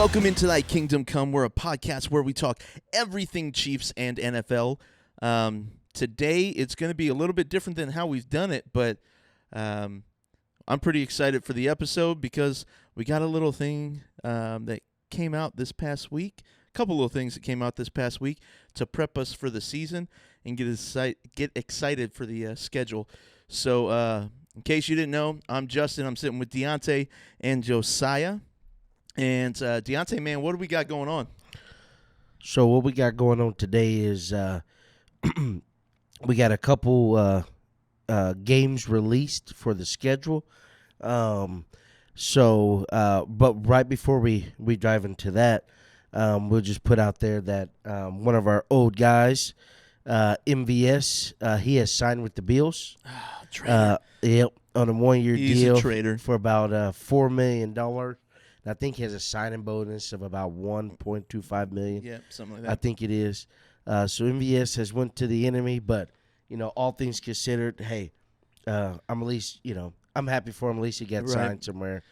Welcome into Thy Kingdom Come. We're a podcast where we talk everything Chiefs and NFL. Today, it's going to be a little bit different than how we've done it, but I'm pretty excited for the episode because we got a little thing that came out this past week, a couple little things that came out this past week to prep us for the season and get excited for the schedule. So, in case you didn't know, I'm Justin. I'm sitting with Deontay and Josiah. And Deontay, man, what do we got going on? So what we got going on today is we got a couple games released for the schedule. But right before we dive into that, we'll just put out there that one of our old guys, MVS, he has signed with the Bills. Traitor. Yep, on a one-year He's deal a traitor. for about $4 million. I think he has a signing bonus of about $1.25 million. Yeah, something like that. I think it is. So MVS has went to the enemy, but all things considered, hey, I'm at least I'm happy for him. At least he got signed somewhere.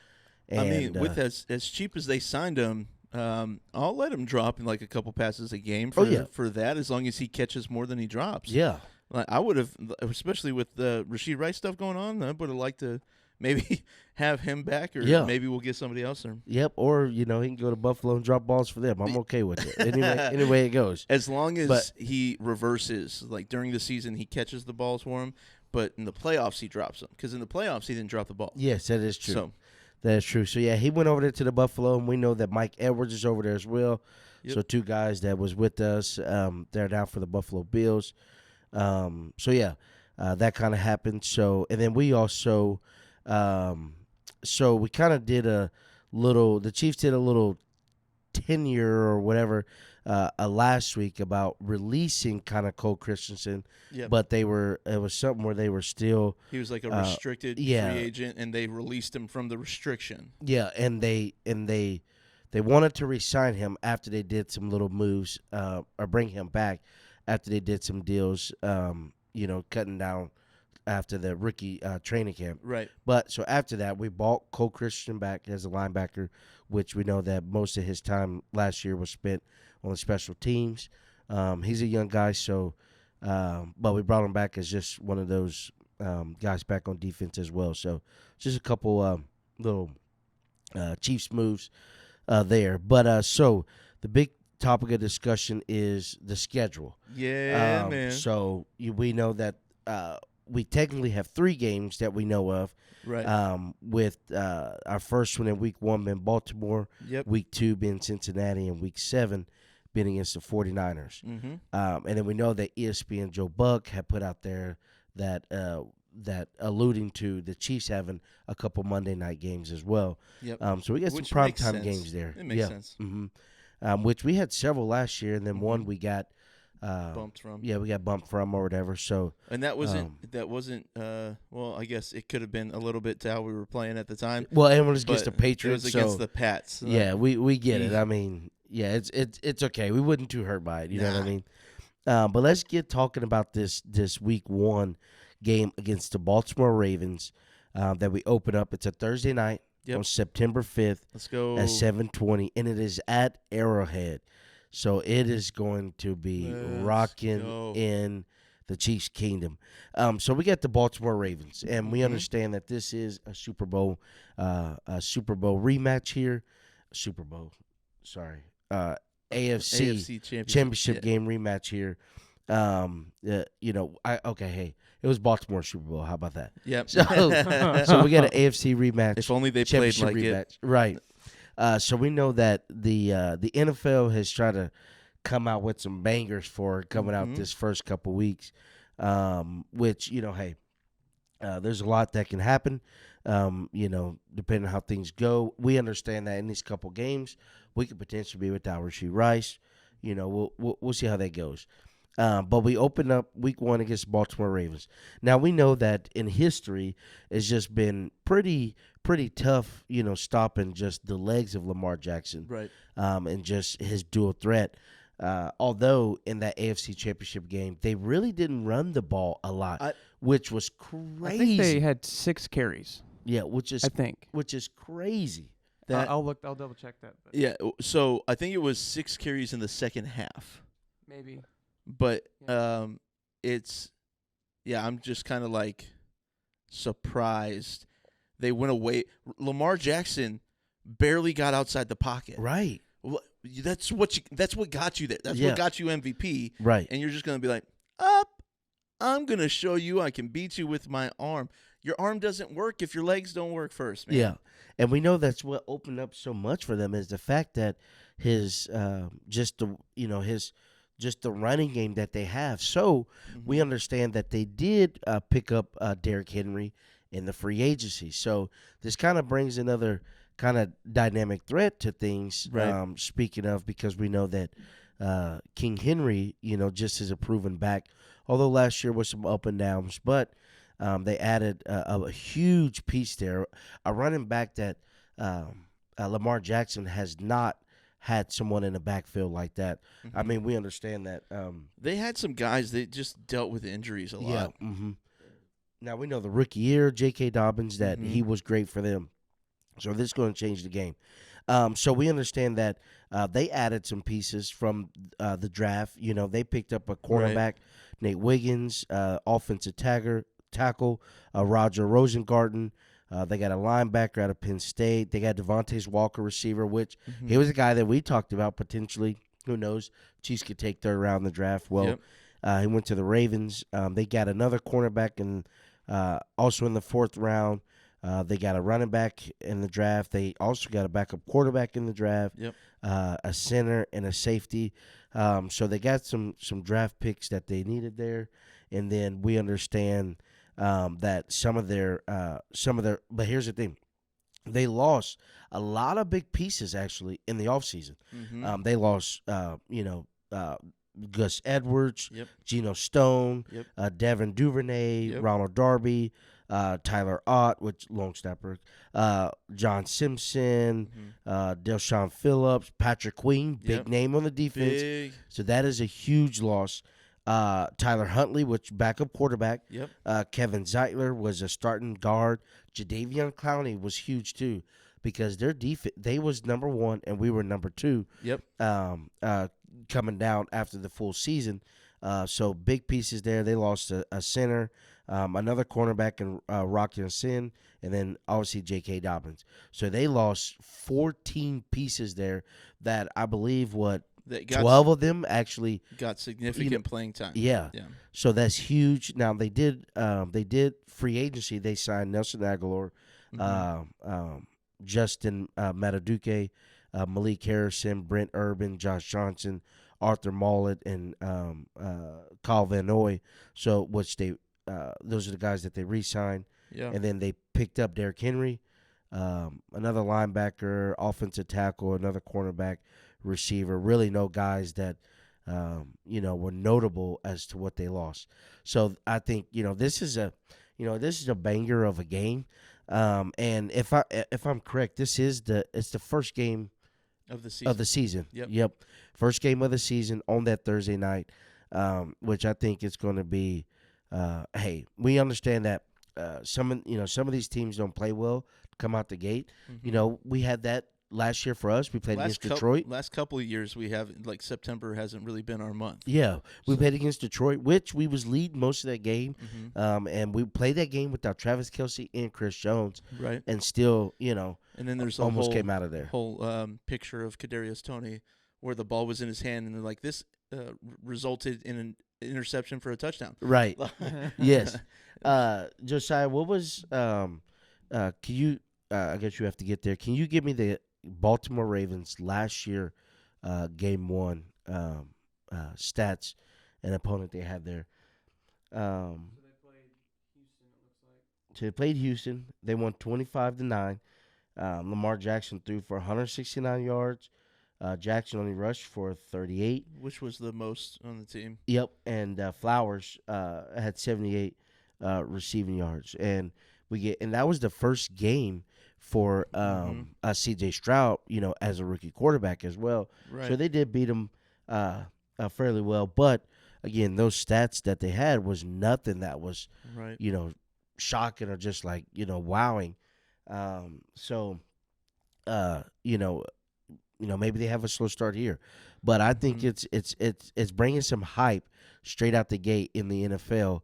And, I mean, with as cheap as they signed him, I'll let him drop in like a couple passes a game for that, as long as he catches more than he drops. Yeah, like, I would have, especially with the Rashid Rice stuff going on, I would have liked to maybe have him back, or maybe we'll get somebody else. Yep, or he can go to Buffalo and drop balls for them. I'm okay with it. Anyway it goes. As long as he reverses, like during the season, he catches the balls for him, but in the playoffs he drops them, because in the playoffs he didn't drop the ball. Yes, that is true. That is true. So yeah, he went over there to the Buffalo, and we know that Mike Edwards is over there as well. Yep. So two guys that was with us, they're now for the Buffalo Bills. That kind of happened. So, and then we also. So we kind of did the Chiefs did a little tenure or whatever last week about releasing kind of Cole Christensen, but it was something where they were still. He was like a restricted free agent, and they released him from the restriction. Yeah, and they wanted to re-sign him after they did some little moves, or bring him back after they did some deals, cutting down after the rookie training camp. Right. But so after that, we bought Cole Christian back as a linebacker, which we know that most of his time last year was spent on the special teams. He's a young guy, but we brought him back as just one of those guys back on defense as well. So just a couple little Chiefs moves there. But so the big topic of discussion is the schedule. Yeah, man. So we know that we technically have 3 games that we know of. Right. With our first one in week 1 being Baltimore, week 2 being Cincinnati, and week 7 being against the 49ers. Mm-hmm. And then we know that ESPN Joe Buck had put out there that alluding to the Chiefs having a couple Monday night games as well. Yep. So we got some primetime games there. It makes sense. Mm-hmm. Which we had several last year, and then one we got bumped from. Yeah, we got bumped from or whatever. So and that wasn't. Well, I guess it could have been a little bit to how we were playing at the time. Well, and it was against the Patriots. It was against the Pats. Yeah, we get it. I mean, yeah, it's okay. We wasn't too hurt by it. You know what I mean? But let's get talking about this week 1 game against the Baltimore Ravens that we open up. It's a Thursday night on September 5th. Let's go at 7:20, and it is at Arrowhead. So it is going to be rocking in the Chiefs' kingdom. So we got the Baltimore Ravens, and we understand that this is a Super Bowl rematch here. AFC championship game rematch here. It was Baltimore Super Bowl. How about that? Yep. So we got an AFC rematch. If only they played like rematch. it. Right. So we know that the NFL has tried to come out with some bangers for coming out this first couple weeks, which, there's a lot that can happen, depending on how things go. We understand that in these couple games, we could potentially be without Rashid Rice. We'll see how that goes. But we open up week 1 against Baltimore Ravens. Now, we know that in history, it's just been pretty tough, stopping just the legs of Lamar Jackson. Right. And just his dual threat. Although in that AFC Championship game, they really didn't run the ball a lot, which was crazy. I think they had 6 carries. Yeah, which is crazy. that? I'll double check that. But Yeah. So I think it was 6 carries in the second half. maybe. But Yeah. it's I'm just kind of like surprised they went away. Lamar Jackson barely got outside the pocket. Right. That's what got you there. That's Yeah. what got you MVP. Right. And you're just gonna be like, up. I'm gonna show you I can beat you with my arm. Your arm doesn't work if your legs don't work first, man. Yeah, and we know that's what opened up so much for them is the fact that his just the running game that they have. So we understand that they did pick up Derrick Henry in the free agency. So this kind of brings another kind of dynamic threat to things. Right. Speaking of, because we know that King Henry, just is a proven back. Although last year was some up and downs, but they added a huge piece there, a running back that Lamar Jackson has not had someone in the backfield like that. I mean, we understand that. They had some guys that just dealt with injuries a lot. Yeah. Now, we know the rookie year, J.K. Dobbins, that he was great for them. So this is going to change the game. So we understand that they added some pieces from the draft. They picked up a cornerback, Nate Wiggins, offensive tackle, Roger Rosengarten. They got a linebacker out of Penn State. They got Devontae Walker, receiver, which he was a guy that we talked about potentially. Who knows? Chiefs could take third round in the draft. Well, he went to the Ravens. They got another cornerback also in the fourth round. They got a running back in the draft. They also got a backup quarterback in the draft, a center, and a safety. So they got some draft picks that they needed there. And then we understand that some of their but here's the thing. They lost a lot of big pieces, actually, in the offseason. They lost, Gus Edwards, Geno Stone, Devin Duvernay, Ronald Darby, Tyler Ott, which long snapper, John Simpson, Deshaun Phillips, Patrick Queen, big name on the defense. Big. So that is a huge loss. Tyler Huntley, which backup quarterback. Kevin Zeitler was a starting guard. Jadeveon Clowney was huge too, because their defense, they was number 1 and we were number 2. Coming down after the full season. So big pieces there. They lost a center, another cornerback in Rocky Sin, and then obviously J.K. Dobbins. So they lost 14 pieces there that I believe 12 of them actually got significant playing time. Yeah. So that's huge. Now they did free agency. They signed Nelson Aguilar, Justin Mataduke, Malik Harrison, Brent Urban, Josh Johnson, Arthur Mollett, and Kyle Van Noy. So which those are the guys that they re-signed. And then they picked up Derrick Henry, another linebacker, offensive tackle, another cornerback, receiver. Really no guys that were notable as to what they lost. So I think this is a banger of a game. And if I'm correct, it's the first game of the season. Yep. First game of the season on that Thursday night, which I think it's going to be. Hey, we understand that some of these teams don't play well to come out the gate. We had that last year for us. We played against Detroit. Last couple of years, we have September hasn't really been our month. Yeah, we played against Detroit, which we was leading most of that game, and we played that game without Travis Kelce and Chris Jones, right? And still, and then there's almost came out of there. Whole picture of Kadarius Toney where the ball was in his hand, and they're like, this resulted in an interception for a touchdown. Right. Yes. Josiah, what was? Can you? I guess you have to get there. Can you give me the Baltimore Ravens last year, game 1 stats and opponent they had there? So they played Houston. It looks like. So they played Houston. They won 25-9. Lamar Jackson threw for 169 yards. Jackson only rushed for 38, which was the most on the team. Yep, and Flowers had 78 receiving yards, and that was the first game for C.J. Stroud, as a rookie quarterback as well. Right. So they did beat him fairly well, but again, those stats that they had was nothing that was shocking or just wowing. So you know, maybe they have a slow start here, but I think Mhm. it's bringing some hype straight out the gate in the NFL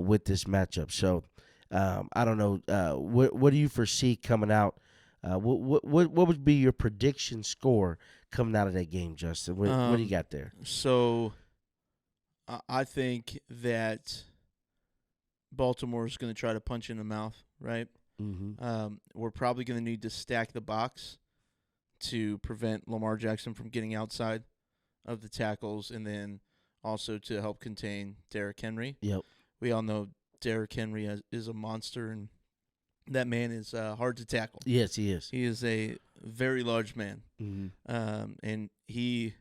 with this matchup. So I don't know. What do you foresee coming out? What would be your prediction score coming out of that game, Justin? What do you Um, got there? so I think that Baltimore is going to try to punch in the mouth, right? Mm-hmm. We're probably going to need to stack the box to prevent Lamar Jackson from getting outside of the tackles, and then also to help contain Derrick Henry. Yep. We all know Derrick Henry is a monster, and that man is hard to tackle. Yes, he is. He is a very large man, Mm-hmm. and he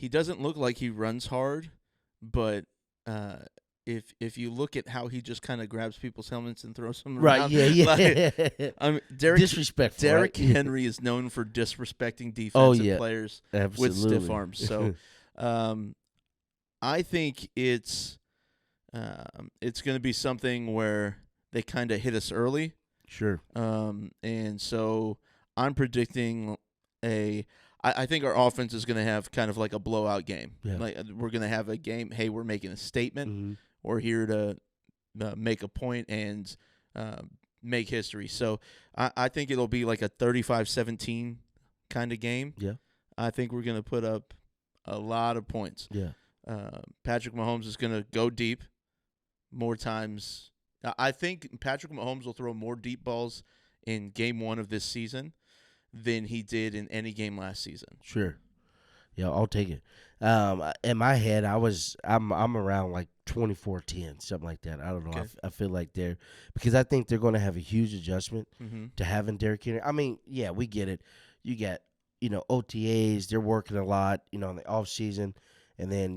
doesn't look like he runs hard, but uh, if you look at how he just kind of grabs people's helmets and throws them Right. around, Yeah. Yeah. like, Derrick Disrespectful. Derrick right? Henry is known for disrespecting Oh defensive yeah. players with Absolutely. stiff arms. So um, I think it's going to be something where they kind of hit us early, Sure. and so I'm predicting I think our offense is going to have kind of like a blowout game. Yeah. Like we're going to have a game. Hey, we're making a statement. Mm-hmm. We're here to make a point and make history. So I think it'll be like a 35-17 kind of game. Yeah. I think we're going to put up a lot of points. Yeah. Patrick Mahomes is going to go deep more times. I think Patrick Mahomes will throw more deep balls in game 1 of this season than he did in any game last season. Sure. Yeah, I'll take it. In my head, I'm around like 24-10, something like that. I don't know. Okay. I feel like because I think they're going to have a huge adjustment Mm-hmm. to having Derrick Henry. I mean, yeah, we get it. You get OTAs. They're working a lot, in the off season, and then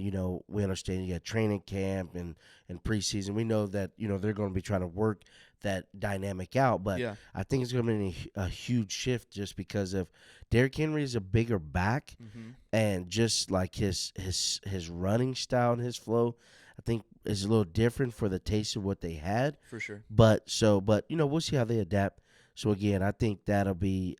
we understand you got training camp and preseason. We know that they're going to be trying to work that dynamic out, but Yeah. I think it's going to be a huge shift just because of Derrick Henry is a bigger back, Mm-hmm. and just like his running style and his flow, I think is a little different for the taste of what they had. For sure. But we'll see how they adapt. So again, I think that'll be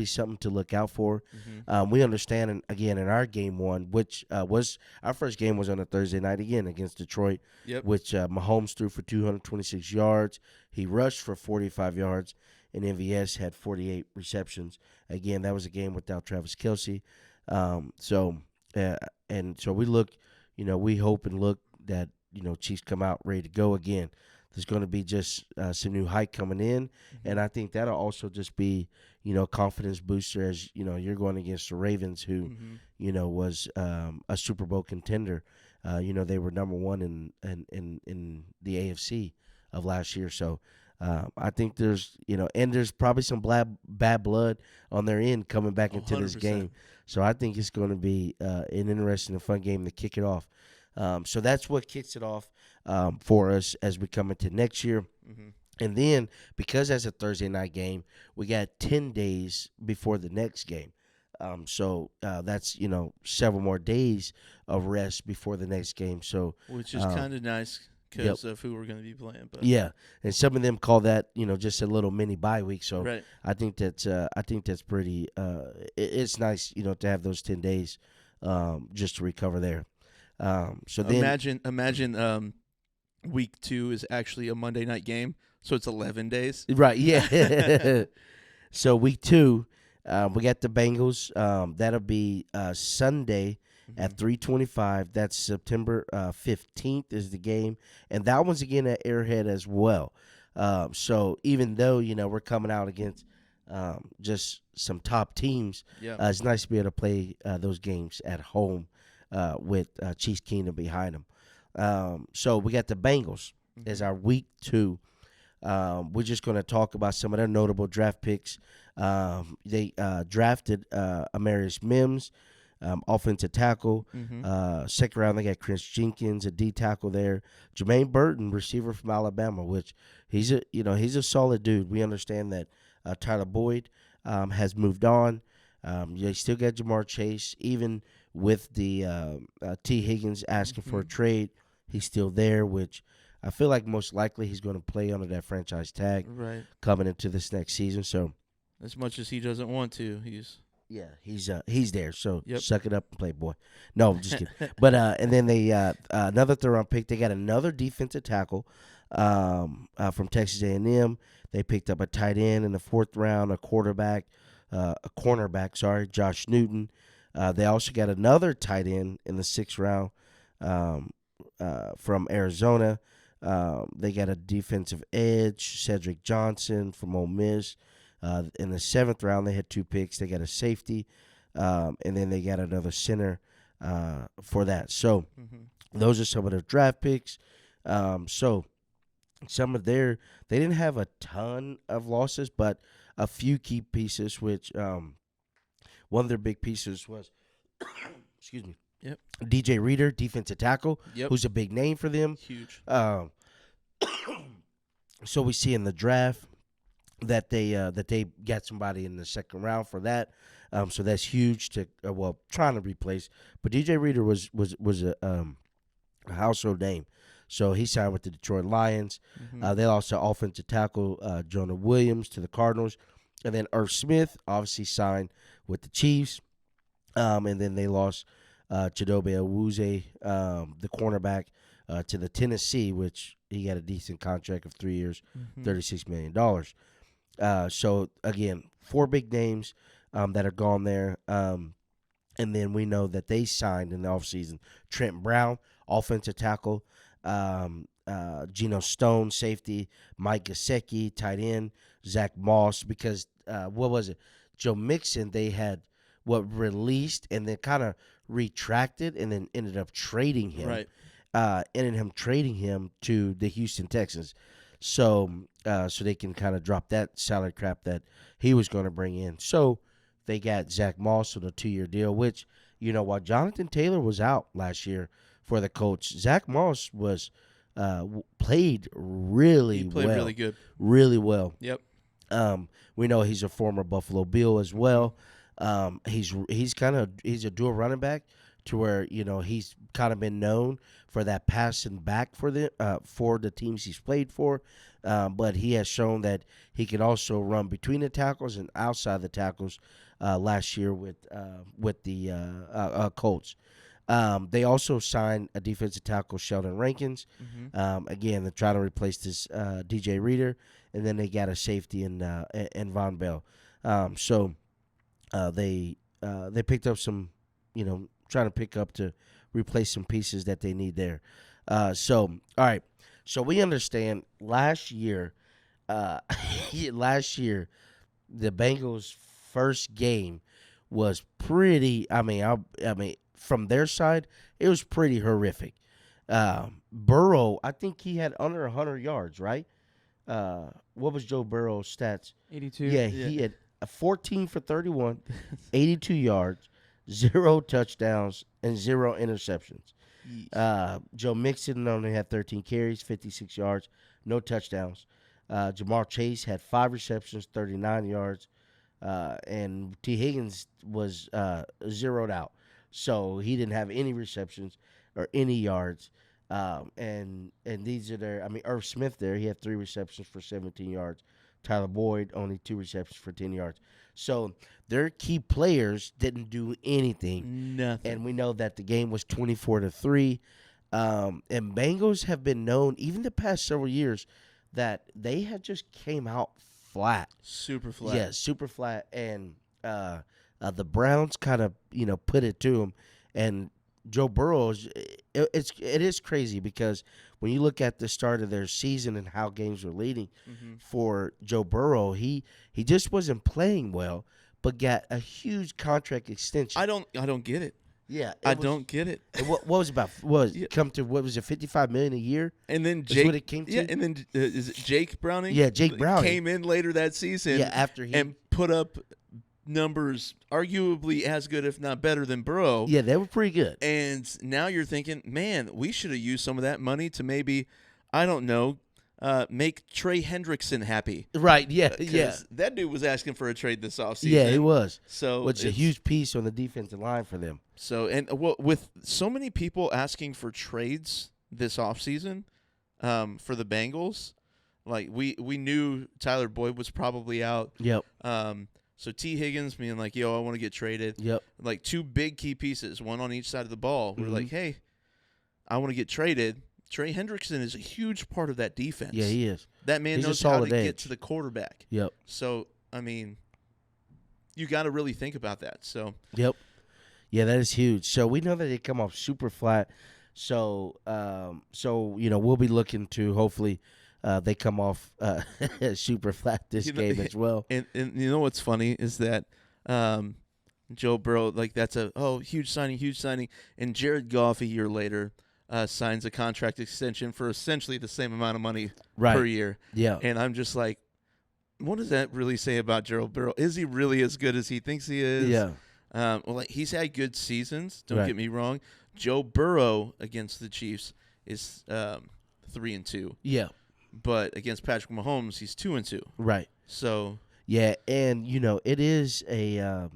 something to look out for. Mm-hmm. We understand, and again, in our game 1, which was our first game, was on a Thursday night again against Detroit, Yep. which Mahomes threw for 226 yards. He rushed for 45 yards, and MVS had 48 receptions. Again, that was a game without Travis Kelce. So we look, we hope and look that Chiefs come out ready to go again. There's going to be just some new hype coming in, and I think that'll also just be confidence booster as you're going against the Ravens, who Mm-hmm. was a Super Bowl contender. They were number one in the AFC of last year. So I think there's and there's probably some bad blood on their end coming back into this 100%. game. So I think it's going to be an interesting and fun game to kick it off. So that's what kicks it off for us as we come into next year. Mm-hmm. And then, because that's a Thursday night game, we got 10 days before the next game. So that's, several more days of rest before the next game. So, Which is kind of nice because of who we're going to be playing. But yeah, and some of them call that, just a little mini bye week. So right. I think that's pretty. It's nice, to have those 10 days just to recover there. So then Imagine week 2 is actually a Monday night game, so it's 11 days. right, yeah. So week 2, we got the Bengals. That'll be Sunday at 3:25. That's September 15th is the game, and that one's again at Arrowhead as well. So even though we're coming out against just some top teams, Yeah. it's nice to be able to play those games at home with Chiefs Kingdom behind them. So we got the Bengals as our week 2. We're just going to talk about some of their notable draft picks. They drafted Amarius Mims, offensive tackle. Mm-hmm. Second round, they got Chris Jenkins, a D tackle there. Jermaine Burton, receiver from Alabama, which he's a solid dude. We understand that Tyler Boyd has moved on. They still got Jamar Chase, even with the T. Higgins asking for a trade. He's still there, which I feel like most likely he's going to play under that franchise tag Right. coming into this next season. So As much as he doesn't want to, he's he's there. So Yep. suck it up and play, boy. No, I'm just kidding. But and then they another third round pick. They got another defensive tackle from Texas A&M. They picked up a tight end in the 4th round, a cornerback. Sorry, Josh Newton. They also got another tight end in the 6th round from Arizona. They got a defensive edge, Cedric Johnson from Ole Miss. In the 7th round, they had 2 picks. They got a safety, and then they got another center for that. So those are some of their draft picks. So some of they didn't have a ton of losses, but a few key pieces, which one of their big pieces was, excuse me, Yep. DJ Reader, defensive tackle, Yep. who's a big name for them. Huge. So we see in the draft that they got somebody in the 2nd round for that. So that's huge to trying to replace. But DJ Reader was a household name. So he signed with the Detroit Lions. They lost offensive tackle Jonah Williams to the Cardinals. And then Irv Smith obviously signed with the Chiefs. And then they lost Chidobe Awuzie, the cornerback, to the Tennessee, which he got a decent contract of 3 years, $36 million. So, again, 4 big names that are gone there. And then we know that they signed in the offseason Trent Brown, offensive tackle, Geno Stone, safety, Mike Gesicki, tight end, Zach Moss, because what was it? Joe Mixon, they had released and then kind of retracted and then ended up trading him. Right. Ended him trading him to the Houston Texans. So they can kind of drop that salary cap that he was going to bring in. So they got Zach Moss on a 2-year deal, which, while Jonathan Taylor was out last year for the Colts, Zach Moss was played really well. He played really good. Really well. Yep. We know he's a former Buffalo Bill as well. He's a dual running back to where, he's kind of been known for that passing back for the teams he's played for. But he has shown that he can also run between the tackles and outside the tackles last year with the Colts. They also signed a defensive tackle, Sheldon Rankins. Again, they're trying to replace this DJ Reader, and then they got a safety in Von Bell. So they picked up some, trying to pick up to replace some pieces that they need there. So all right, so we understand last year, the Bengals' first game was pretty. I mean, from their side, it was pretty horrific. Burrow, I think he had under 100 yards, right? What was Joe Burrow's stats? 82. Yeah, he had 14 for 31, 82 yards, 0 touchdowns, and 0 interceptions. Joe Mixon only had 13 carries, 56 yards, no touchdowns. Jamar Chase had 5 receptions, 39 yards, and T. Higgins was zeroed out. So he didn't have any receptions or any yards. And these are their, Irv Smith there, he had 3 receptions for 17 yards. Tyler Boyd, only 2 receptions for 10 yards. So their key players didn't do anything. Nothing. And we know that the game was 24-3. And Bengals have been known, even the past several years, that they had just came out flat. Super flat. Yeah, super flat. And the Browns kind of, put it to them. And Joe Burrow, it is crazy because when you look at the start of their season and how games were leading for Joe Burrow, he just wasn't playing well, but got a huge contract extension. I don't get it. Yeah, I don't get it. What was it about? Come to what was it? $55 million a year. And then That's Jake, what it came to? yeah, and then is it Jake Browning? Yeah, Jake Browning came in later that season. Yeah, after he and put up numbers arguably as good, if not better, than Burrow. Yeah, they were pretty good. And now you're thinking, man, we should have used some of that money to maybe, I don't know, make Trey Hendrickson happy. Right, yeah, yeah. That dude was asking for a trade this offseason. Yeah, he was. So which is a huge piece on the defensive line for them. So, and with so many people asking for trades this offseason for the Bengals, Like we knew Tyler Boyd was probably out. Yep. So T. Higgins being like, yo, I want to get traded. Yep. Like two big key pieces, one on each side of the ball. We're Mhm. like, hey, I want to get traded. Trey Hendrickson is a huge part of that defense. Yeah, he is. That man He's a knows how to solid get edge. to the quarterback. Yep. So, I mean, you got to really think about that. So, Yep. Yeah, that is huge. So we know that they come off super flat. So, we'll be looking to hopefully they come off super flat this You know, game as well. and you know what's funny is that Joe Burrow, like that's huge signing, and Jared Goff a year later signs a contract extension for essentially the same amount of money Right. per year. Yeah. And I'm just like, what does that really say about Joe Burrow? Is he really as good as he thinks he is? Yeah. Well, like, he's had good seasons. Don't Right. get me wrong. Joe Burrow against the Chiefs is 3-2, Yeah. but against Patrick Mahomes, he's 2-2. Right. So Yeah, and it is a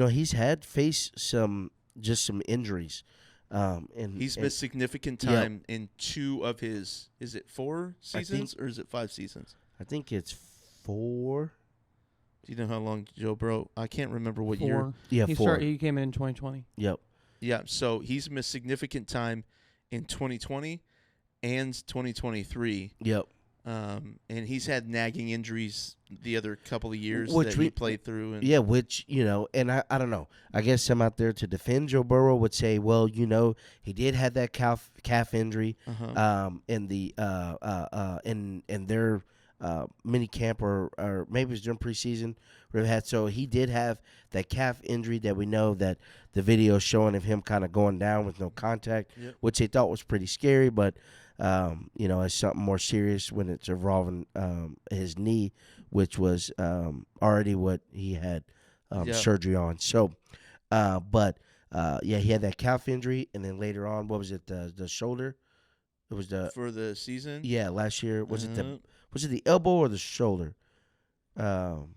he's had faced some injuries. And he's and missed significant time in 2 of his. Is it 4 seasons or is it 5 seasons? I think it's 4. Do you know how long Joe Burrow? I can't remember what year. 4. Yeah, He 4. He came in 2020. Yep. Yeah, so he's missed significant time in 2020 and 2023. Yep. And he's had nagging injuries the other couple of years Which that he played through. And Yeah, which, and I don't know. I guess some out there to defend Joe Burrow would say, well, he did have that calf injury in the in their mini camp or maybe it was during preseason where they had. So he did have that calf injury that we know that the video showing of him kind of going down with no contact, which they thought was pretty scary, but it's something more serious when it's involving his knee, which was already what he had surgery on. So, he had that calf injury, and then later on, what was it? The shoulder. It was for the season. Yeah, last year was it the elbow or the shoulder? Burrow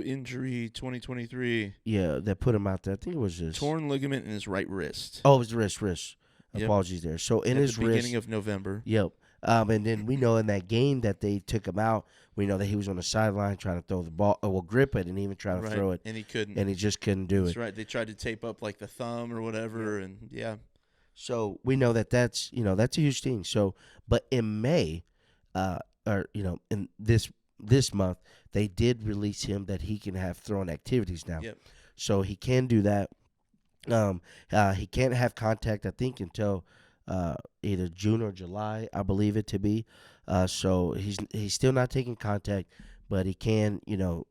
injury 2023. Yeah, that put him out there. I think it was just Torn ligament in his right wrist. Oh, it was the wrist. Yep. Apologies there. So in At his the beginning of November. Yep. And then we know in that game that they took him out, we know that he was on the sideline trying to throw the ball, grip it and even try to throw it. And he couldn't. And he just couldn't do That's it. right. They tried to tape up like the thumb or whatever, and yeah. So we know that's a huge thing. So, but in May, in this month, they did release him that he can have throwing activities now. Yep. So he can do that. He can't have contact, I think, until either June or July, I believe it to be. So he's still not taking contact, but he can,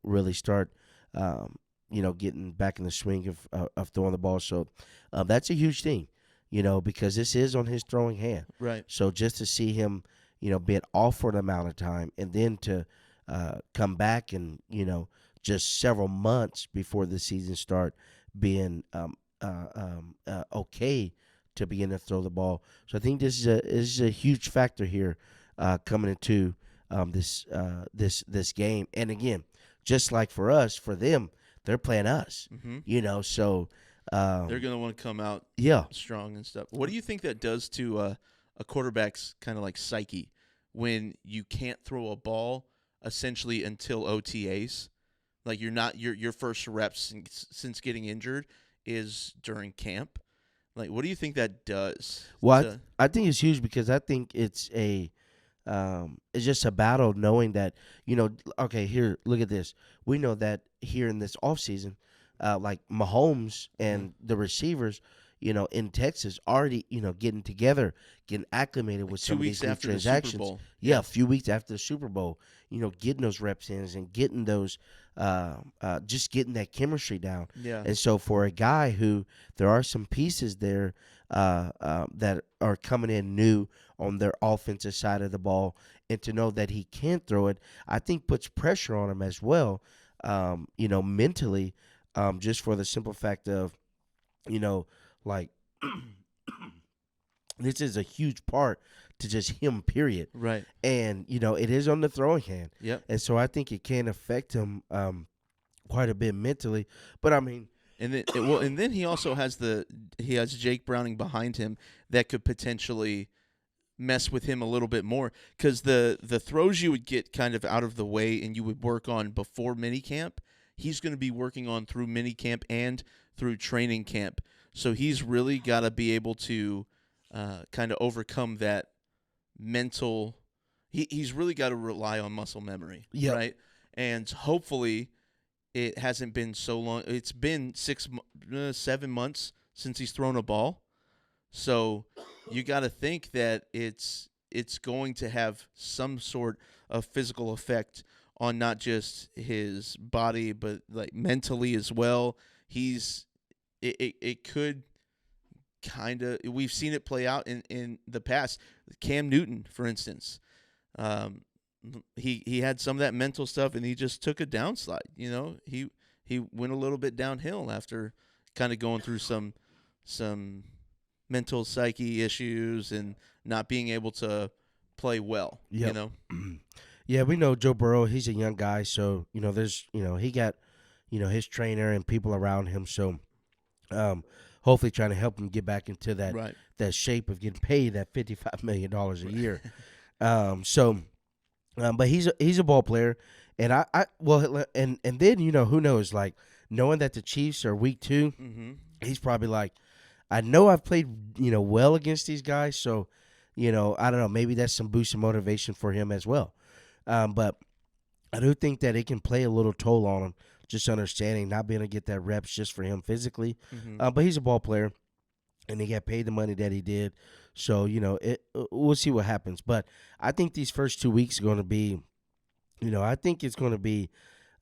really start, getting back in the swing of throwing the ball. So that's a huge thing, because this is on his throwing hand. Right. So just to see him, being off for an amount of time and then to come back and, just several months before the season start being okay to begin to throw the ball. So I think this is a huge factor here coming into this game. And again, just like for us, for them, they're playing us. Mm-hmm. So they're gonna want to come out strong and stuff. What do you think that does to a quarterback's kind of like psyche when you can't throw a ball essentially until OTAs? Like you're not your first reps since getting injured is during camp. Like, what do you think that does? Well, I think it's huge because I think it's it's just a battle knowing that, okay, here, look at this. We know that here in this offseason, like Mahomes and the receivers, in Texas already, getting together, getting acclimated with some of these new transactions. The Super Bowl. Yeah, a few weeks after the Super Bowl, getting those reps in and getting those, just getting that chemistry down. Yeah. And so for a guy who there are some pieces there that are coming in new on their offensive side of the ball, and to know that he can throw it, I think puts pressure on him as well, mentally, just for the simple fact of, like this is a huge part to just him, period. Right. And, it is on the throwing hand. Yep. And so I think it can affect him quite a bit mentally. But, I mean, and then he also has Jake Browning behind him that could potentially mess with him a little bit more, because the throws you would get kind of out of the way and you would work on before minicamp, he's going to be working on through minicamp and through training camp. So he's really got to be able to kind of overcome that mental. He's really got to rely on muscle memory, right? And hopefully it hasn't been so long. It's been 7 months since he's thrown a ball. So you got to think that it's going to have some sort of physical effect on not just his body, but like mentally as well. It could kind of, we've seen it play out in the past. Cam Newton, for instance, he had some of that mental stuff, and he just took a downslide. You know, he went a little bit downhill after kind of going through some mental psyche issues and not being able to play well. Yep. You know. Yeah, we know Joe Burrow. He's a young guy, so there's he got his trainer and people around him. So hopefully trying to help him get back into that shape of getting paid that $55 million a year. But he's a ball player, and and then who knows, like knowing that the Chiefs are week 2, he's probably like, I know I've played well against these guys, so I don't know, maybe that's some boost of motivation for him as well. But I do think that it can play a little toll on him, just understanding not being able to get that reps just for him physically. But he's a ball player, and he got paid the money that he did. So, we'll see what happens. But I think these first 2 weeks are going to be, I think it's going to be,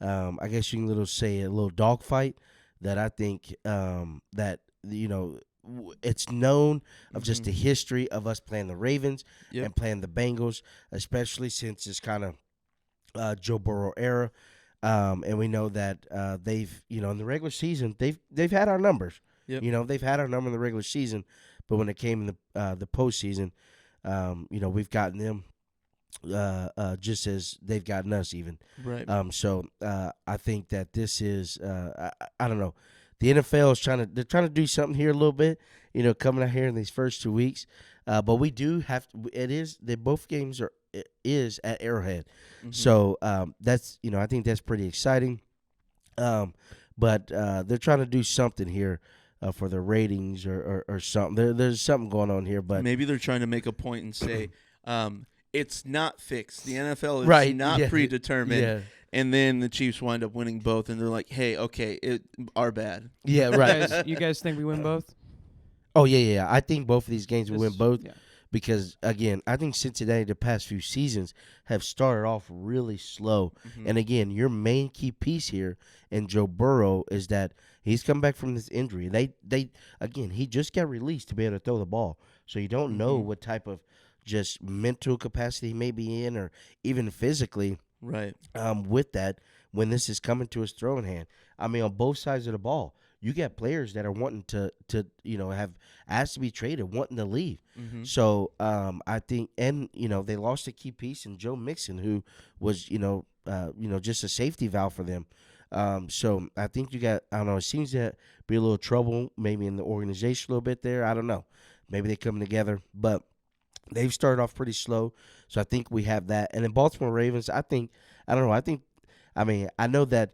I guess you can say a little dogfight that I think that, it's known of just the history of us playing the Ravens and playing the Bengals, especially since it's kind of Joe Burrow era. And we know that they've, in the regular season, they've had our numbers. Yep. They've had our number in the regular season, but when it came in the postseason, we've gotten them just as they've gotten us even. Right. So I think that this is I don't know. The NFL is trying to do something here a little bit, coming out here in these first 2 weeks. But we do have both games is at Arrowhead. So that's I think that's pretty exciting. But they're trying to do something here for their ratings or something. There's something going on here, but maybe they're trying to make a point and say it's not fixed. The NFL is not predetermined. Yeah. And then the Chiefs wind up winning both, and they're like, "Hey, okay, our bad." Yeah, right. You guys think we win both? Oh yeah. I think both of these games will win both. Yeah. Because, again, I think Cincinnati the past few seasons have started off really slow. And, again, your main key piece here in Joe Burrow is that he's come back from this injury. Again, he just got released to be able to throw the ball. So you don't know what type of just mental capacity he may be in or even physically with that when this is coming to his throwing hand. I mean, on both sides of the ball. You got players that are wanting to have asked to be traded, wanting to leave. So I think, and they lost a key piece in Joe Mixon, who was just a safety valve for them. So I think you got, I don't know, it seems to be a little trouble maybe in the organization a little bit there. I don't know, maybe they come together, but they've started off pretty slow. So I think we have that. And in Baltimore Ravens, I know that.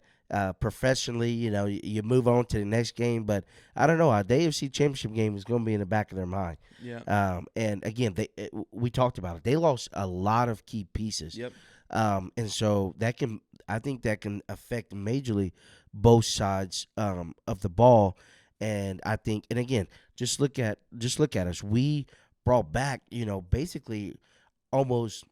Professionally, you move on to the next game, but I don't know. Our AFC Championship game is going to be in the back of their mind. Yeah. And again, we talked about it. They lost a lot of key pieces. Yep. And so I think that can affect majorly both sides of the ball. And I think, and again, just look at us. We brought back, basically almost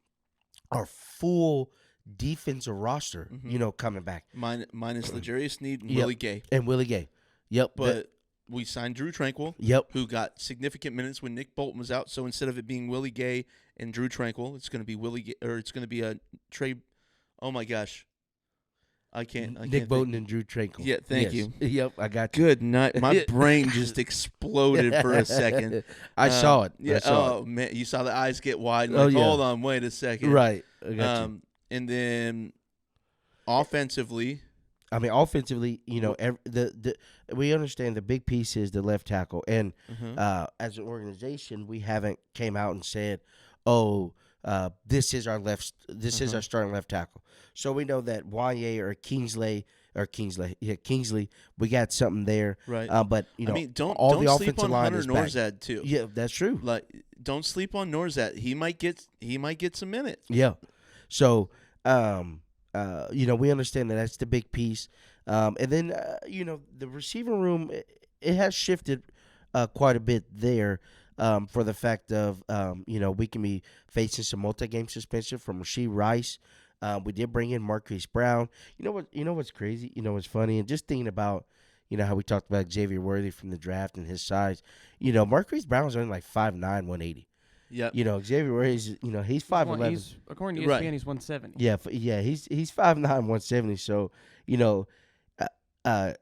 our full defensive roster, coming back. Minus L'Jarius Sneed and Willie Gay. And Willie Gay. Yep. But we signed Drew Tranquill, who got significant minutes when Nick Bolton was out. So instead of it being Willie Gay and Drew Tranquill, it's going to be it's going to be a Trey. Oh my gosh, I can't. Nick Bolton and Drew Tranquill. Yeah, thank you. Yep, I got you. Good night. My brain just exploded for a second. I saw it. Yeah. Man, you saw the eyes get wide. Hold on, wait a second. Right. I got you. And then offensively, we understand the big piece is the left tackle, and as an organization, we haven't came out and said, this is our this is our starting left tackle. So we know that Wanye or Kingsley, we got something there. Right. But I mean, don't all the sleep offensive on line Hunter is back. Norzad too. Yeah, that's true. Like, don't sleep on Norzad. He might get some minutes. Yeah. So, we understand that that's the big piece. And then, the receiver room, it has shifted quite a bit there for the fact of, we can be facing some multi-game suspension from Rasheed Rice. We did bring in Marquise Brown. You know what's crazy? You know what's funny? And just thinking about, how we talked about Xavier Worthy from the draft and his size. Marquise Brown's only like 5'9", 180. Yep. Xavier Worthy's, he's 5'11". According to ESPN, Right. he's 170. Yeah, he's 5'9", 170. So,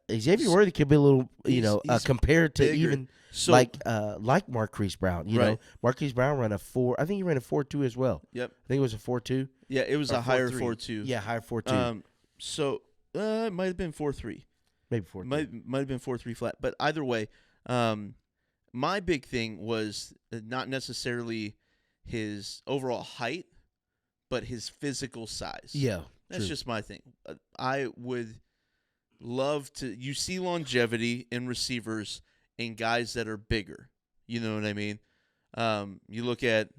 Xavier Worthy could be a little, He's compared to bigger. even So like Marquise Brown. You know, Right. Marquise Brown ran a 4. I think he ran a 4.2 as well. Yep. I think it was a 4.2. Yeah, it was Or a higher 4.3. 4.2. Yeah, higher 4.2. So it might have been 4.3. Maybe 4.2. Might have been 4.3 flat. But either way, my big thing was not necessarily his overall height, but his physical size. Yeah, That's true. just my thing. I would love to. You see longevity in receivers in guys that are bigger. You know what I mean? You look at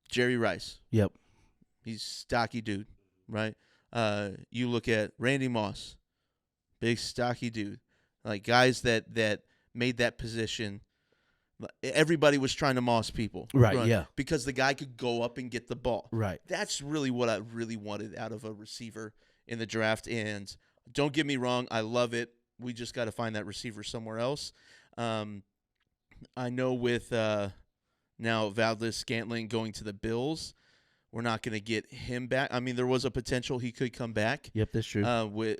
Jerry Rice. Yep. He's stocky dude, right? You look at Randy Moss, big stocky dude. Like guys that made that position. Everybody was trying to Moss people. Right, yeah. Because the guy could go up and get the ball. Right. That's really what I really wanted out of a receiver in the draft. And don't get me wrong, I love it. We just got to find that receiver somewhere else. I know with now Valdez-Scantling going to the Bills, we're not going to get him back. I mean, there was a potential he could come back. Yep, that's true.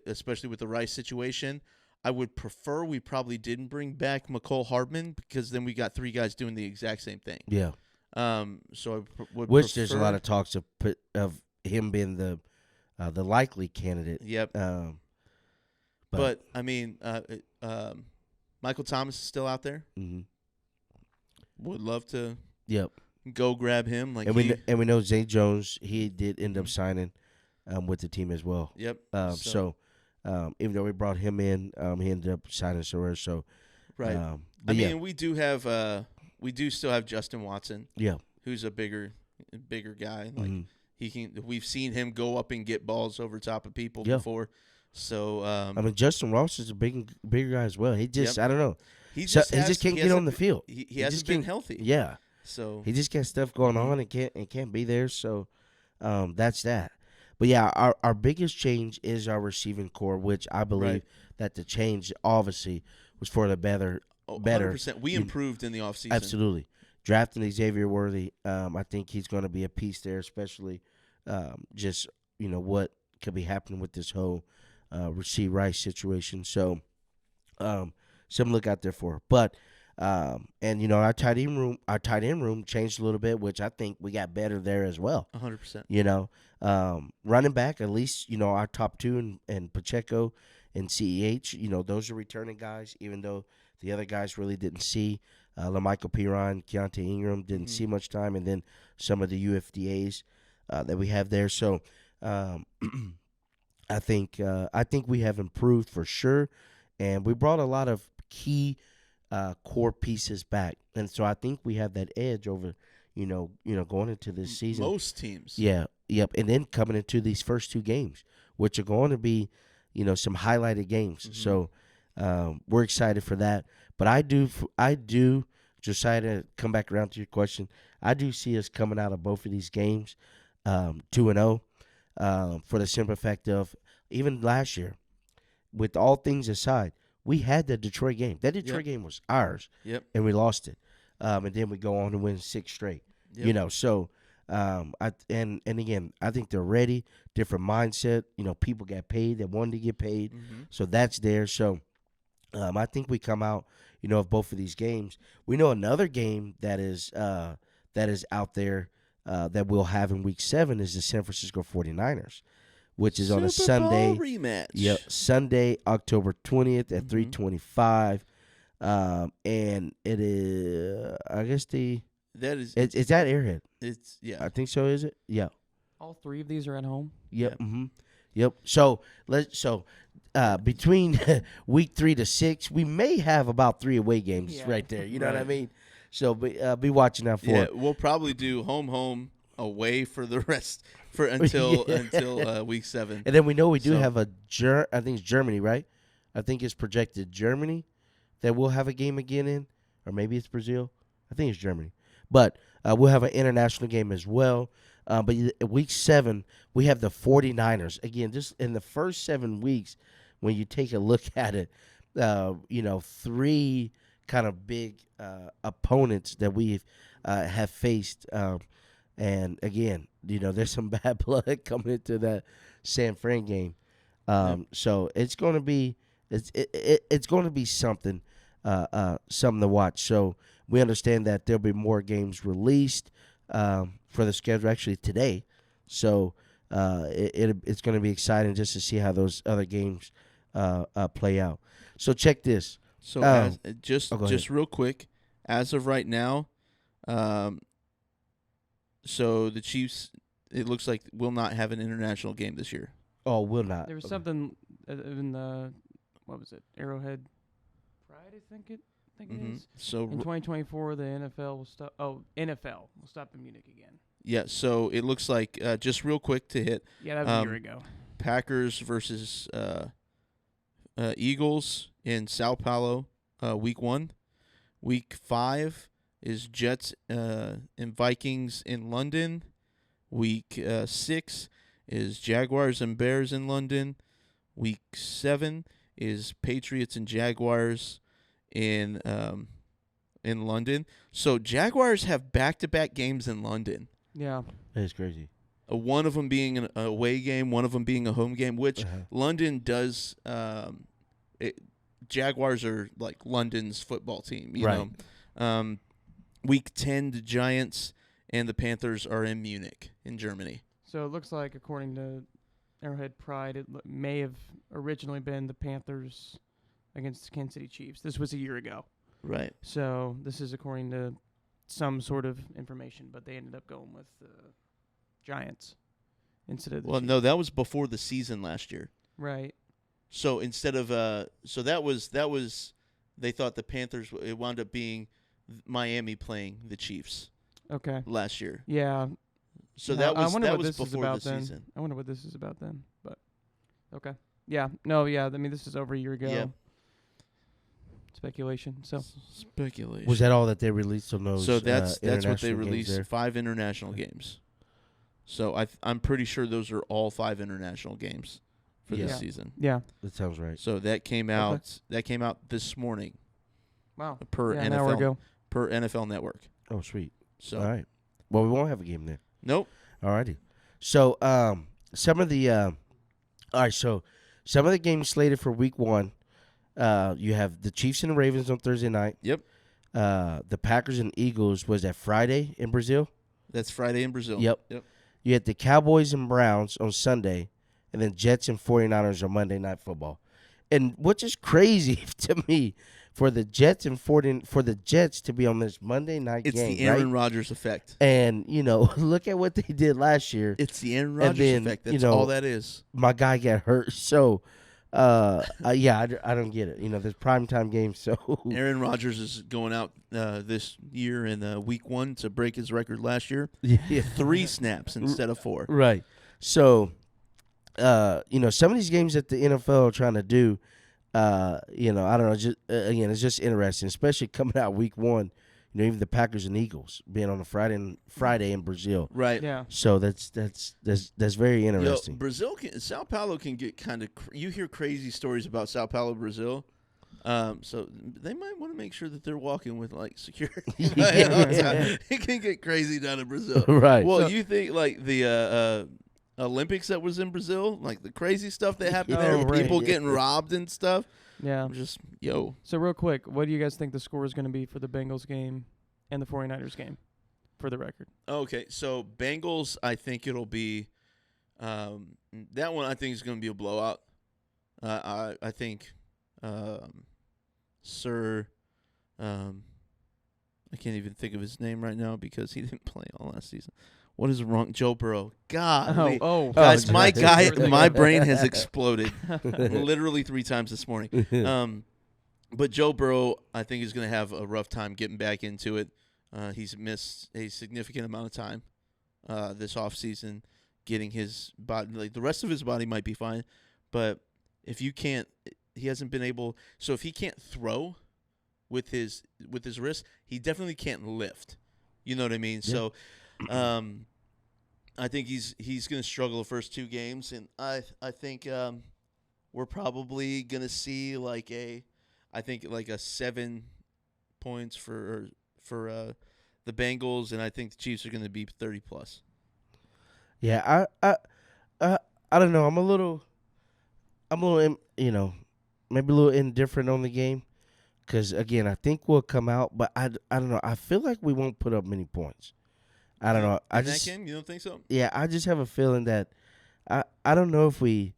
Especially with the Rice situation. I would prefer we probably didn't bring back McCole Hardman because then we got 3 guys doing the exact same thing. Yeah. So I would Which prefer, there's a lot of talks of him being the likely candidate. Yep. But I mean, Michael Thomas is still out there. Mm-hmm. Would love to. Yep. Go grab him. Like and we know Zay Jones. He did end up signing with the team as well. Yep. So even though we brought him in, he ended up signing somewhere. So right. I mean, we do still have Justin Watson. Yeah. Who's a bigger guy. Like mm-hmm. he can. We've seen him go up and get balls over top of people before. So I mean, Justin Ross is a bigger guy as well. He just I don't know. He just can't get on the field. He hasn't been healthy. Yeah. So he just got stuff going on and can't be there. So that's that. But yeah, our biggest change is our receiving core, which I believe that the change obviously was for the better. 100%. We improved in the offseason. Absolutely. Drafting Xavier Worthy, I think he's going to be a piece there, especially just what could be happening with this whole Rasheed Rice situation. So something to look out there for. But and our tight end room changed a little bit, which I think we got better there as well. 100%. Running back, at least our top 2 and Pacheco and CEH. Those are returning guys, even though the other guys really didn't see. LaMichael Piron, Keontae Ingram didn't see much time, and then some of the UFDAs that we have there. So I think we have improved for sure, and we brought a lot of key core pieces back, and so I think we have that edge over going into this season. Most teams. Yeah. Yep. And then coming into these first 2 games, which are going to be some highlighted games. Mm-hmm. So we're excited for that. But I do Josiah, to come back around to your question, I do see us coming out of both of these games 2-0 for the simple fact of even last year, with all things aside, we had the Detroit game. That Detroit game was ours. Yep. And we lost it. And then we go on to win 6 straight. Yep. So and again, I think they're ready. Different mindset. People got paid. They wanted to get paid. Mm-hmm. So that's there. So I think we come out, of both of these games. We know another game that is out there that we'll have in Week 7 is the San Francisco 49ers, which is on a Sunday. Bowl rematch. Yep, Sunday, October 20th at 3:25. And it is, I guess That is Is that Airhead? it's yeah. I think so. Is it? Yeah. All three of these are at home. Yep. Yeah. Mm-hmm. Yep. So between week 3 to 6, we may have about 3 away games Yeah. right there. You know what I Right. mean? So be watching out for Yeah, it. we'll probably do home away for the rest for until Yeah. until week 7. And then we know we do So- have I think it's Germany, right? I think it's projected Germany that we'll have a game again in, or maybe it's Brazil. I think it's Germany. But we'll have an international game as well. But week 7, we have the 49ers. Again, just in the first 7 weeks, when you take a look at it, 3 kind of big opponents that we have faced. And again, there's some bad blood coming into that San Fran game. So it's going to be it's going to be something to watch. So we understand that there'll be more games released for the schedule actually today. So it's going to be exciting just to see how those other games play out. So check this. So Oh. just Oh, go ahead. real quick, as of right now, so the Chiefs, it looks like will not have an international game this year. Oh, will not. There was Okay. something in the what was it? Arrowhead Pride, I think it Mhm. is. So In 2024, the NFL will stop. Oh, NFL will stop in Munich again. yeah, so it looks like just real quick to hit Yeah, that was a year ago. Packers versus Eagles in Sao Paulo, week 1. Week 5 is Jets and Vikings in London. Week 6 is Jaguars and Bears in London. Week 7 is Patriots and Jaguars in London. So Jaguars have back-to-back games in London. Yeah. That's crazy. One of them being an away game, one of them being a home game, which London does. Jaguars are like London's football team, you Right. know. Week 10, the Giants and the Panthers are in Munich, in Germany. So it looks like, according to Arrowhead Pride, it may have originally been the Panthers against the Kansas City Chiefs. This was a year ago. Right. So this is according to some sort of information, but they ended up going with the Giants instead of the Well, Chiefs. no, that was before the season last year. Right. So instead of so that was they thought the Panthers, it wound up being Miami playing the Chiefs Okay. last year. Yeah. So No, that I was wonder that what was this is before about the then. season. I wonder what this is about then. But okay. Yeah. No. Yeah. I mean, this is over a year ago. Yeah. Speculation. So Speculation. Was that all that they released on those? So that's what they international games released. there? 5 international games. So I'm pretty sure those are all 5 international games for Yeah. this season. yeah. That sounds right. So that came out this morning Wow. per Yeah. An hour ago. NFL Network. Oh, sweet. So All right. Well, we won't have a game there. nope. All righty. So some of the all right. So some of the games slated for week 1. You have the Chiefs and the Ravens on Thursday night. Yep. The Packers and Eagles was that Friday in Brazil. That's Friday in Brazil. Yep. Yep. You had the Cowboys and Browns on Sunday, and then Jets and 49ers on Monday Night Football. And which is crazy to me for the Jets and for the Jets to be on this Monday night It's game, the Aaron right? Rodgers effect. And look at what they did last year. It's the Aaron Rodgers then, effect. That's all that is. My guy got hurt, so yeah, I don't get it. There's primetime games, so Aaron Rodgers is going out this year in week 1 to break his record last year. yeah. 3 snaps instead of 4. Right. So, some of these games that the NFL are trying to do, I don't know. Just again, it's just interesting, especially coming out week 1. Even the Packers and Eagles being on a Friday in Brazil. Right. Yeah. So that's very interesting. Brazil Sao Paulo can get kind of. You hear crazy stories about Sao Paulo, Brazil. So they might want to make sure that they're walking with like security. It can get crazy down in Brazil. Right. Well, you think like the Olympics that was in Brazil, like the crazy stuff that happened there, Oh, right. people getting robbed and stuff. Yeah. I'm just yo. So real quick, what do you guys think the score is going to be for the Bengals game and the 49ers game, for the record? Okay, so Bengals, I think it'll be that one. I think is going to be a blowout. I think Sir I can't even think of his name right now because he didn't play all last season. What is wrong? Joe Burrow. God. Guys, my brain has exploded literally 3 times this morning. But Joe Burrow, I think, is going to have a rough time getting back into it. He's missed a significant amount of time this offseason getting his body. Like, the rest of his body might be fine, but if you can't, he hasn't been able. So if he can't throw with his wrist, he definitely can't lift. You know what I mean? Yeah. So, I think he's going to struggle the first 2 games, and I think we're probably going to see like a 7 points for the Bengals, and I think the Chiefs are going to be 30 plus. Yeah, I don't know. I'm a little, maybe a little indifferent on the game, because again, I think we'll come out, but I don't know. I feel like we won't put up many points. I don't know. In that game, you don't think so? Yeah, I just have a feeling that I don't know if we,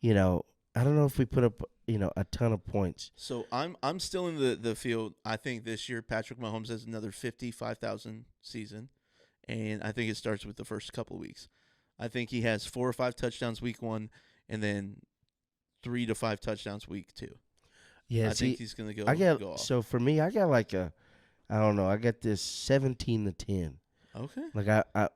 I don't know if we put up a ton of points. So I'm still in the field. I think this year Patrick Mahomes has another 55,000 season, and I think it starts with the first couple of weeks. I think he has 4 or 5 touchdowns week 1, and then 3 to 5 touchdowns week 2. Yeah, I think he's gonna go off. So for me, I got like I don't know. I got this 17-10. Okay. Like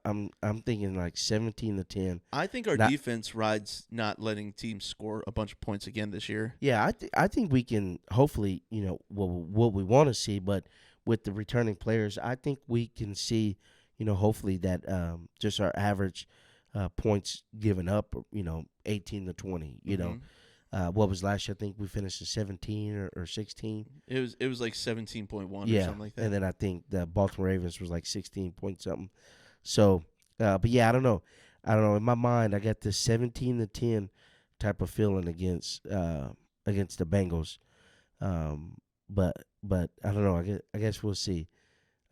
I'm thinking like 17-10. I think our defense rides not letting teams score a bunch of points again this year. Yeah, I think we can hopefully, what we want to see, but with the returning players, I think we can see, hopefully that just our average points given up, 18 to 20, what was last year? I think we finished at 17 or 16. It was like 17.1 or something like that. And then I think the Baltimore Ravens was like 16 point something. So, but yeah, I don't know. In my mind, I got this 17-10 type of feeling against the Bengals. But I don't know. I guess we'll see.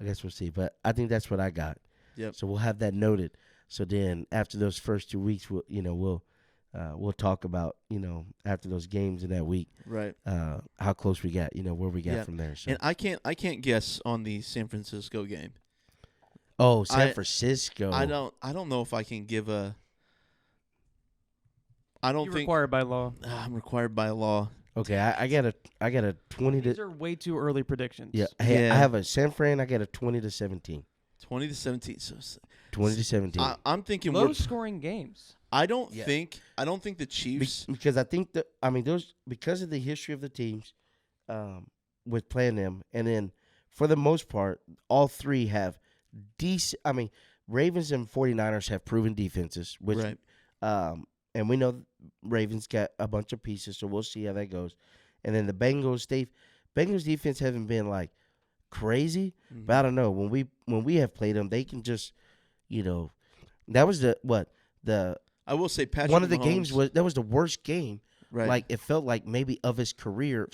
But I think that's what I got. Yep. So we'll have that noted. So then after those first 2 weeks, we'll talk about, after those games in that week, right? How close we got, where we got from there. So. And I can't guess on the San Francisco game. Oh, San Francisco. I don't know if I can give a. You're required by law. I'm required by law. Okay, I got a 20 These are way too early predictions. Yeah, hey, I have a San Fran. I got a 20-17. 20-17. So 20-17. I'm thinking low-scoring games. I don't think the Chiefs, because I think those, because of the history of the teams, with playing them, and then for the most part, all 3 have decent. Ravens and 49ers have proven defenses, which, right. And we know Ravens got a bunch of pieces, so we'll see how that goes. And then the Bengals defense haven't been like crazy, but I don't know, when we have played them, they can just, that was I will say Patrick one of the Mahomes, games that was the worst game. Right. Like, it felt like maybe of his career,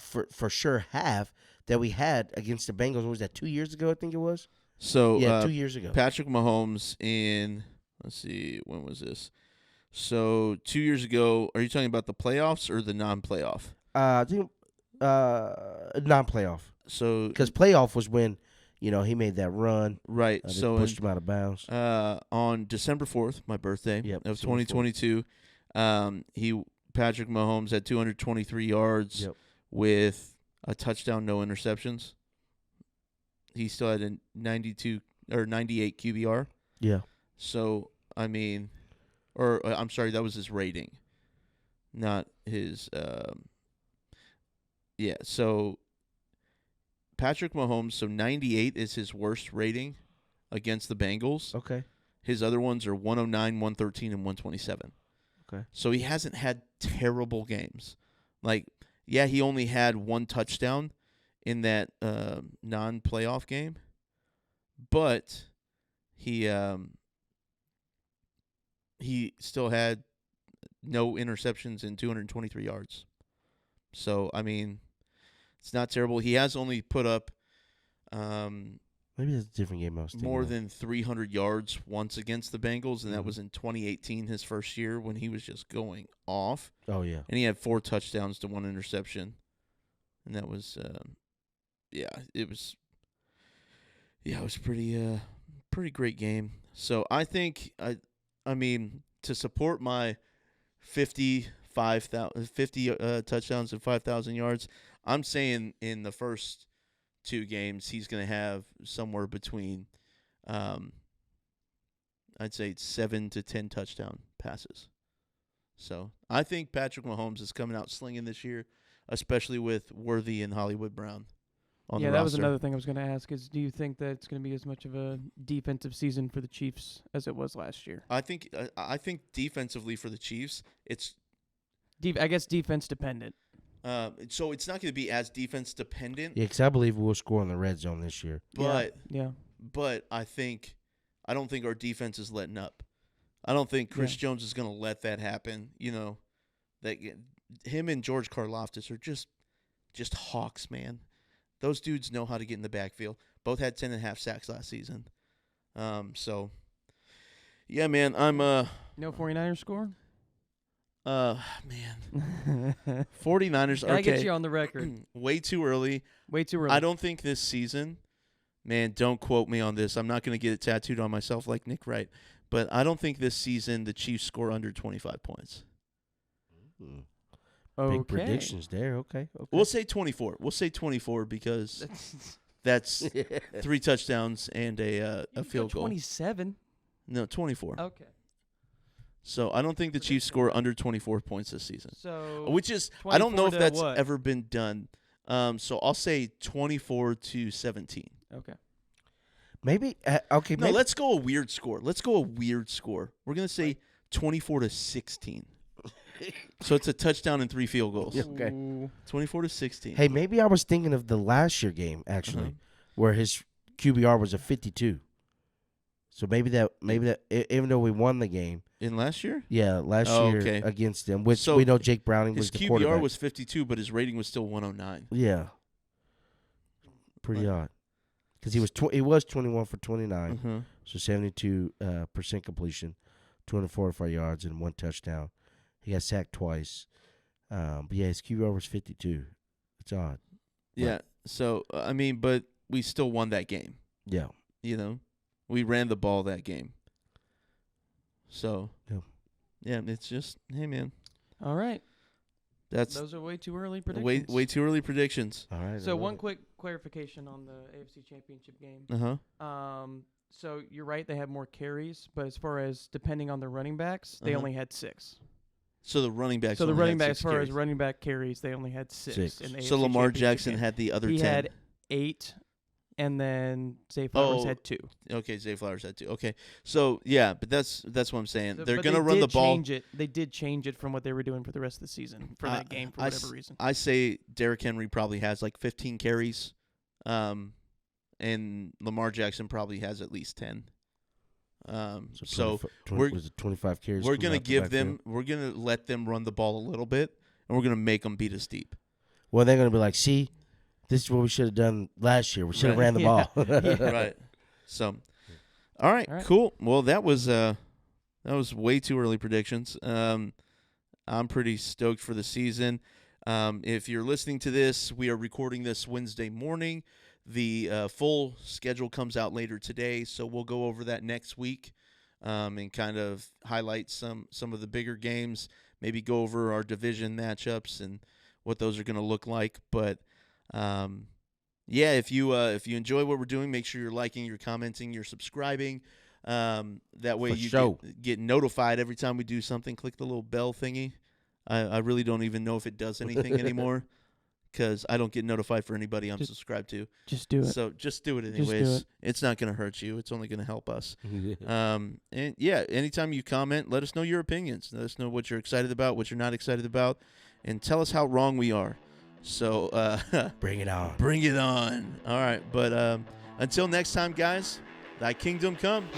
for sure half that we had against the Bengals. What was that, 2 years ago? I think it was. So 2 years ago. Patrick Mahomes in, let's see, when was this? So 2 years ago. Are you talking about the playoffs or the non-playoff? I think non-playoff. So because playoff was when he made that run. Right. So pushed him out of bounds. On December 4th, my birthday of 2022, Patrick Mahomes had 223 yards with a touchdown, no interceptions. He still had a 92 or 98 QBR. Yeah. So I'm sorry, that was his rating, not his. So Patrick Mahomes, so 98 is his worst rating against the Bengals. Okay. His other ones are 109, 113, and 127. Okay. So he hasn't had terrible games. Like, yeah, he only had 1 touchdown in that non-playoff game, but he still had no interceptions and 223 yards. So, it's not terrible. He has only put up maybe it's a different game I was thinking more of. than 300 yards once against the Bengals, and that was in 2018, his first year, when he was just going off. Oh, yeah. And he had 4 touchdowns to 1 interception. And that was, it was Yeah, it was pretty great game. So I think I mean to support my 50 touchdowns and 5,000 yards, I'm saying in the first two games he's going to have somewhere between I'd say 7 to 10 touchdown passes. So I think Patrick Mahomes is coming out slinging this year, especially with Worthy and Hollywood Brown on the roster. Yeah, that was another thing I was going to ask is do you think that it's going to be as much of a defensive season for the Chiefs as it was last year? I think defensively for the Chiefs, it's I guess defense dependent. so it's not going to be as defense dependent. Yeah, because I believe we'll score in the red zone this year. But yeah. But I don't think our defense is letting up. I don't think Chris Jones is going to let that happen. You know, that him and George Karlaftis are just hawks, man. Those dudes know how to get in the backfield. Both had 10.5 sacks last season. So yeah, man, I'm No 49ers score? Man. 49ers I okay. get you on the record. Way too early. Way too early. I don't think this season, man, don't quote me on this. I'm not going to get it tattooed on myself like Nick Wright. But I don't think this season the Chiefs score under 25 points. Okay. Big predictions there. Okay. We'll say 24. We'll say 24 because that's 3 touchdowns and a field goal. 27. No, 24. Okay. So I don't think the Chiefs score under 24 points this season. So which is I don't know if that's what? ever been done. So I'll say 24-17. Okay. Maybe okay. No, let's go a weird score. We're gonna say 24-16. So it's a touchdown and 3 field goals. Okay. 24-16. Hey, maybe I was thinking of the last year game actually, where his QBR was a 52. So maybe that even though we won the game In last year? last year against them, which So we know Jake Browning his was the QBR quarterback. was 52, but his rating was still 109. Yeah, pretty odd. Because he was 21 for 29, so 72% completion, 245 yards and 1 touchdown. He got sacked twice. But yeah, his QBR was 52. It's odd. Yeah. Right. So I mean, but we still won that game. Yeah. You know, we ran the ball that game. So yeah, it's just hey man. All right. Those are way too early predictions. way too early predictions. All right. So one quick clarification on the AFC Championship game. So you're right, they have more carries, but as far as depending on the running backs, they only had 6. So the running backs. So the only running had back, 6 as far carries. as running back carries, they only had 6. In the So AFC Lamar Championship Jackson game. had the other He 10. had 8, and then Zay Flowers had 2. Okay, Zay Flowers had 2. Okay, so yeah, but that's what I'm saying. So, They're gonna run the ball. They did change it from what they were doing for the rest of the season for that game for whatever reason. I say Derrick Henry probably has like 15 carries, and Lamar Jackson probably has at least 10. So we're 25 carries. We're gonna give them. We're gonna let them run the ball a little bit, and we're gonna make them beat us deep. Well, they're gonna be like, see, this is what we should have done last year. We should have ran the ball. Right. So, all right, cool. Well, that was way too early predictions. I'm pretty stoked for the season. If you're listening to this, we are recording this Wednesday morning. The full schedule comes out later today, so we'll go over that next week and kind of highlight some of the bigger games, maybe go over our division matchups and what those are going to look like. But, yeah, if you enjoy what we're doing, make sure you're liking, you're commenting, you're subscribing. That way get notified every time we do something. Click the little bell thingy. I really don't even know if it does anything anymore. Because I don't get notified for anybody I'm subscribed to. Just do it. So just do it anyways. It's not going to hurt you. It's only going to help us. And yeah, anytime you comment, let us know your opinions. Let us know what you're excited about, what you're not excited about, and tell us how wrong we are. So bring it on. Bring it on. All right. But until next time, guys, thy kingdom come.